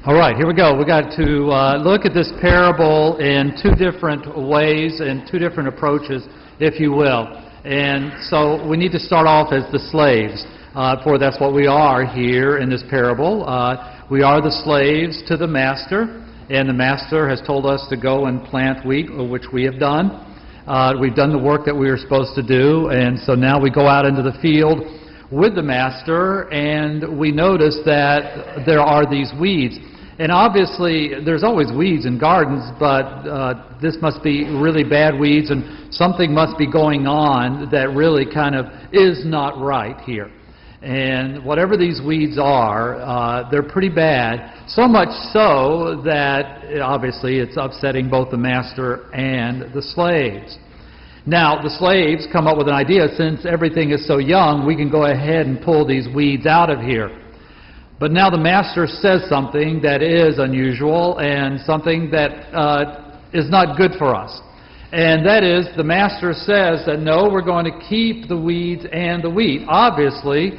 All right, here we go. We got to look at this parable in two different ways and two different approaches, if you will. And so we need to start off as the slaves, for that's what we are here in this parable. We are the slaves to the master, and the master has told us to go and plant wheat, which we have done. We've done the work that we were supposed to do, and so now we go out into the field with the master, and we notice that there are these weeds. And obviously, there's always weeds in gardens, but this must be really bad weeds, and something must be going on that really kind of is not right here. And whatever these weeds are, they're pretty bad, so much so that obviously it's upsetting both the master and the slaves. Now, the slaves come up with an idea, since everything is so young, we can go ahead and pull these weeds out of here. But now the master says something that is unusual and something that is not good for us. And that is, the master says that no, we're going to keep the weeds and the wheat. Obviously,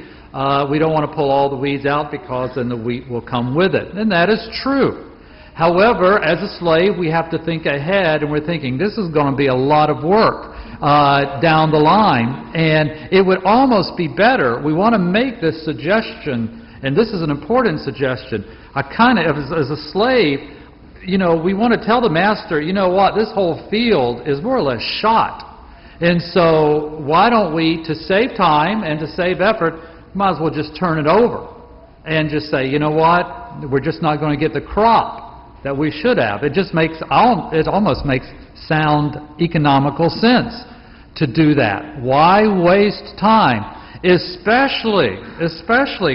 we don't want to pull all the weeds out because then the wheat will come with it. And that is true. However, as a slave, we have to think ahead, and we're thinking, this is going to be a lot of work down the line. And it would almost be better, we want to make this suggestion, and this is an important suggestion. As a slave, we want to tell the master, you know what, this whole field is more or less shot. And so why don't we, to save time and to save effort, might as well just turn it over and just say, you know what, we're just not going to get the crop that we should have. It almost makes sound economical sense to do that. Why waste time? Especially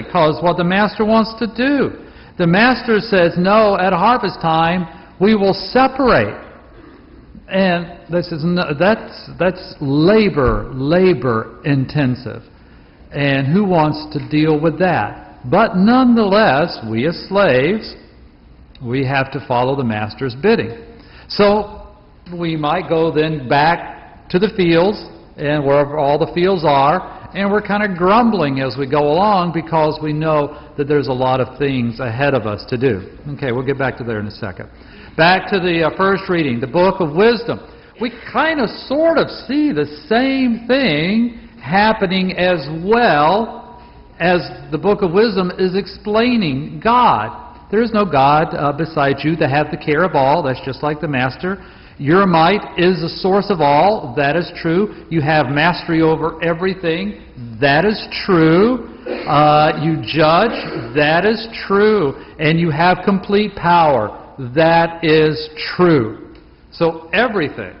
because what the master wants to do. The master says, no, at harvest time, we will separate. And this is that's labor intensive. And who wants to deal with that? But nonetheless, we as slaves, we have to follow the master's bidding. So we might go then back to the fields, and wherever all the fields are, and we're kind of grumbling as we go along because we know that there's a lot of things ahead of us to do. Okay, we'll get back to there in a second. Back to the first reading, the Book of Wisdom. We kind of sort of see the same thing happening as well as the Book of Wisdom is explaining God. There is no God besides you that have the care of all. That's just like the master. Your might is the source of all. That is true. You have mastery over everything. That is true. You judge. That is true. And you have complete power. That is true. So everything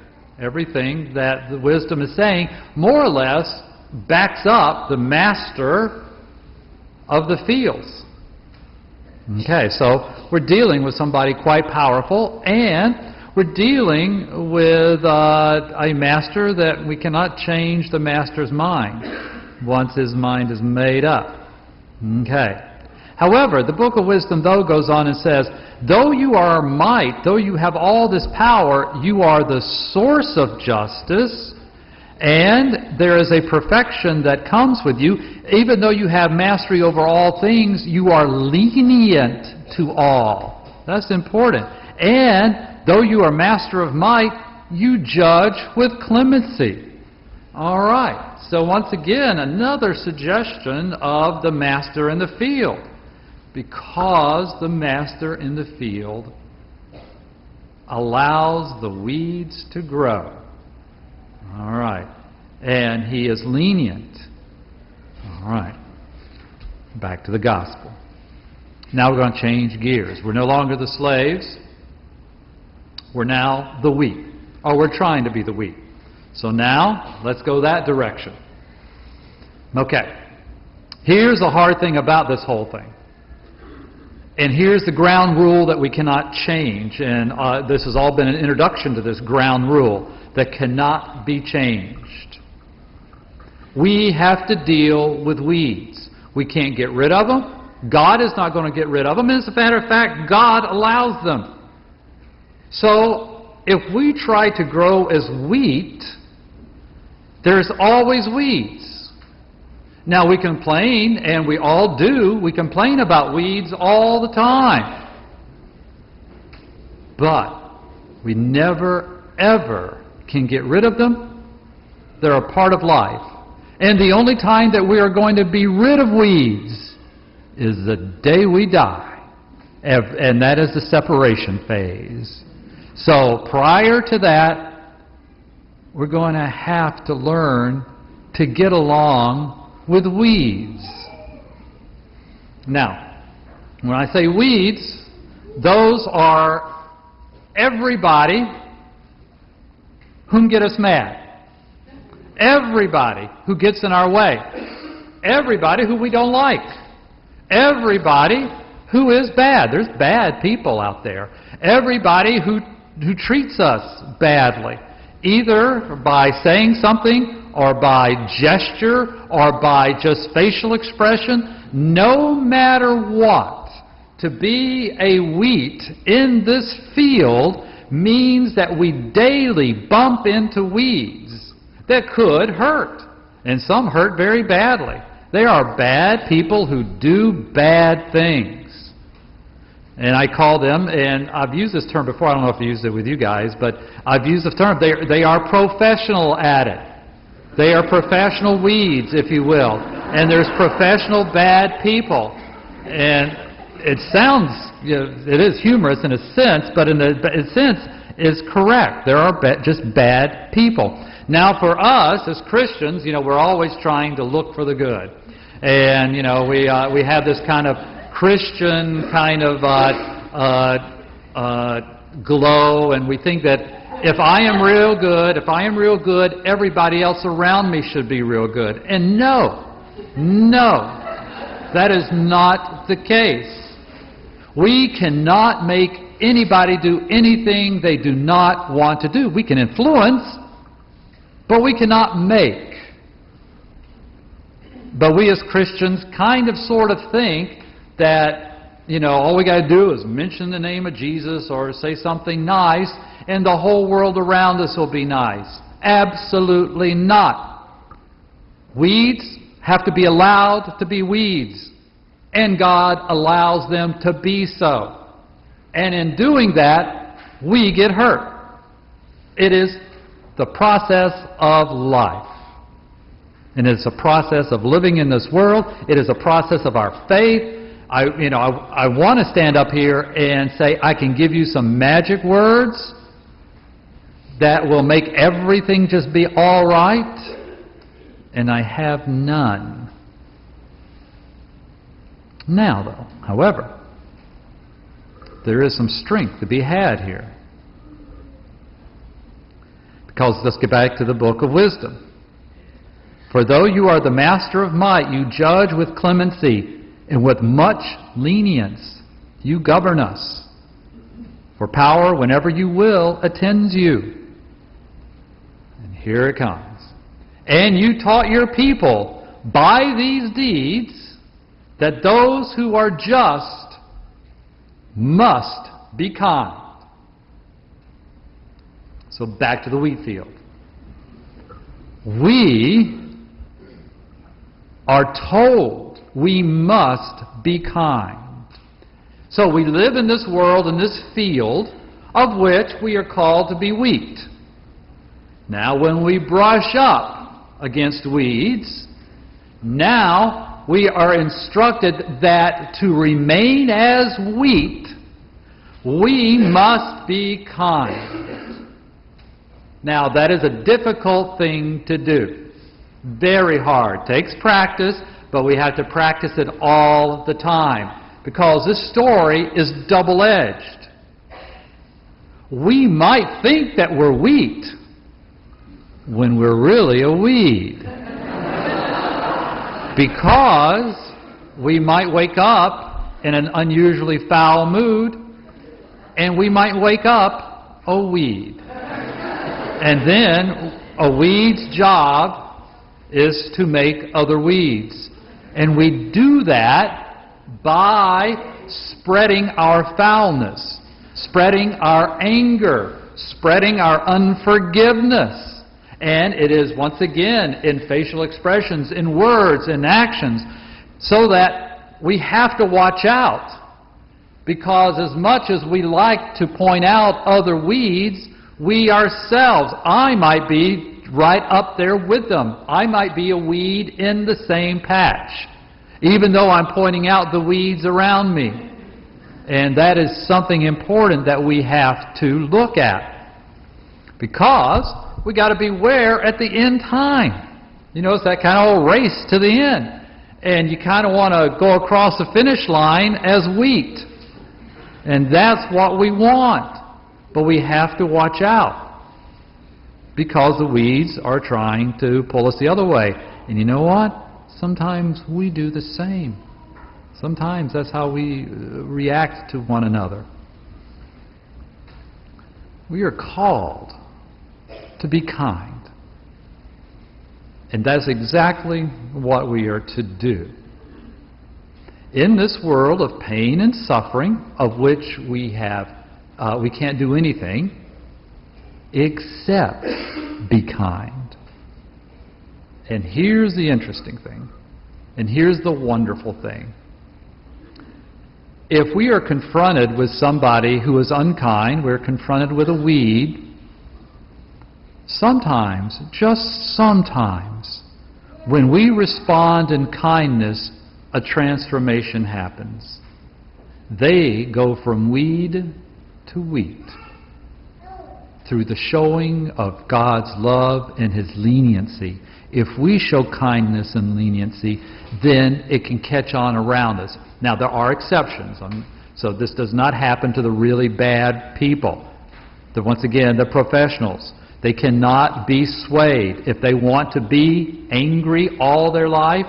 that the wisdom is saying more or less backs up the master of the fields. Okay, so we're dealing with somebody quite powerful, and we're dealing with a master that we cannot change the master's mind once his mind is made up. Okay. However, the Book of Wisdom, though, goes on and says, though you are might, though you have all this power, you are the source of justice, and there is a perfection that comes with you. Even though you have mastery over all things, you are lenient to all. That's important. And though you are master of might, you judge with clemency. All right. So once again, another suggestion of the master in the field. Because the master in the field allows the weeds to grow. All right. And he is lenient. All right. Back to the gospel. Now we're going to change gears. We're no longer the slaves. We're now the wheat, or we're trying to be the wheat. So now, let's go that direction. Okay. Here's the hard thing about this whole thing. And here's the ground rule that we cannot change. And this has all been an introduction to this ground rule that cannot be changed. We have to deal with weeds. We can't get rid of them. God is not going to get rid of them. As a matter of fact, God allows them. So, if we try to grow as wheat, there's always weeds. Now we complain, and we all do, we complain about weeds all the time. But we never, ever can get rid of them. They're a part of life. And the only time that we are going to be rid of weeds is the day we die. And that is the separation phase. So prior to that, we're going to have to learn to get along with weeds. Now, when I say weeds, those are everybody whom get us mad. Everybody who gets in our way. Everybody who we don't like. Everybody who is bad. There's bad people out there. Everybody who treats us badly, either by saying something or by gesture or by just facial expression. No matter what, to be a wheat in this field means that we daily bump into weeds that could hurt, and some hurt very badly. They are bad people who do bad things. And I call them, and I've used this term before, I don't know if I used it with you guys, but I've used the term, they are professional at it. They are professional weeds, if you will. And there's professional bad people. And it sounds, it is humorous in a sense, but in a sense is correct. There are just bad people. Now for us as Christians, we're always trying to look for the good. And, we have this kind of Christian kind of glow, and we think that if I am real good, everybody else around me should be real good. And no, that is not the case. We cannot make anybody do anything they do not want to do. We can influence, but we cannot make. But we as Christians kind of sort of think that, all we got to do is mention the name of Jesus or say something nice and the whole world around us will be nice. Absolutely not. Weeds have to be allowed to be weeds, and God allows them to be so. And in doing that, we get hurt. It is the process of life. And it's a process of living in this world. It is a process of our faith. I want to stand up here and say I can give you some magic words that will make everything just be all right, and I have none. Now, though, however, there is some strength to be had here. Because let's get back to the book of wisdom. For though you are the master of might, you judge with clemency, and with much lenience you govern us. For power, whenever you will, attends you. And here it comes. And you taught your people by these deeds that those who are just must be kind. So back to the wheat field. We are told we must be kind. So we live in this world, in this field, of which we are called to be wheat. Now when we brush up against weeds, now we are instructed that to remain as wheat, we must be kind. Now that is a difficult thing to do. Very hard. Takes practice, but we have to practice it all the time. Because this story is double-edged. We might think that we're wheat when we're really a weed. Because we might wake up in an unusually foul mood, and we might wake up a weed. And then a weed's job is to make other weeds. And we do that by spreading our foulness, spreading our anger, spreading our unforgiveness. And it is once again in facial expressions, in words, in actions, so that we have to watch out Because as much as we like to point out other weeds, we ourselves, I might be right up there with them. I might be a weed in the same patch, even though I'm pointing out the weeds around me. And that is something important that we have to look at. Because we got to beware at the end time. You know, it's that kind of old race to the end. And you kind of want to go across the finish line as wheat. And that's what we want. But we have to watch out. Because the weeds are trying to pull us the other way. And you know what? Sometimes we do the same. Sometimes that's how we react to one another. We are called to be kind. And that's exactly what we are to do. In this world of pain and suffering, of which we can't do anything except be kind. And here's the interesting thing, and here's the wonderful thing. If we are confronted with somebody who is unkind, we're confronted with a weed, sometimes, just sometimes, when we respond in kindness, a transformation happens. They go from weed to wheat through the showing of God's love and His leniency. If we show kindness and leniency, then it can catch on around us. Now, there are exceptions. So this does not happen to the really bad people. Once again, the professionals. They cannot be swayed. If they want to be angry all their life,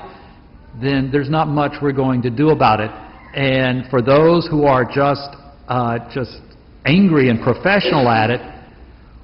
then there's not much we're going to do about it. And for those who are just angry and professional at it,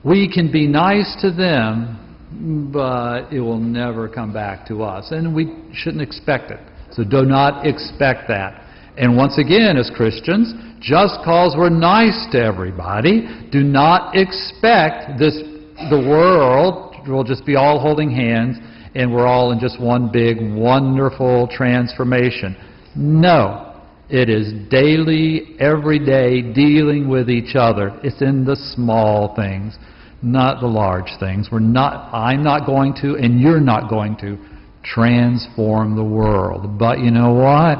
we can be nice to them, but it will never come back to us. And we shouldn't expect it. So do not expect that. And once again, as Christians, just because we're nice to everybody, do not expect the world will just be all holding hands and we're all in just one big, wonderful transformation. No. It is daily, every day, dealing with each other. It's in the small things, not the large things. I'm not going to, and you're not going to, transform the world. But you know what?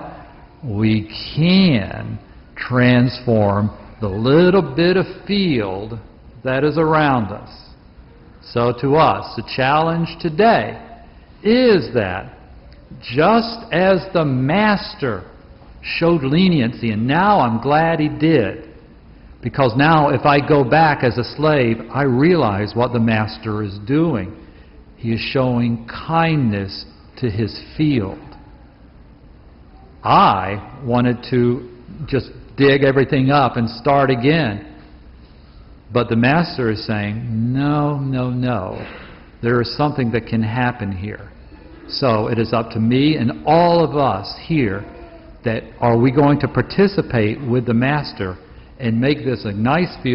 We can transform the little bit of field that is around us. So to us, the challenge today is that just as the Master showed leniency, and now I'm glad He did, because now if I go back as a slave, I realize what the Master is doing. He is showing kindness to His field. I wanted to just dig everything up and start again. But the Master is saying, no, no, no. There is something that can happen here. So it is up to me and all of us here that are we going to participate with the Master and make this a nice field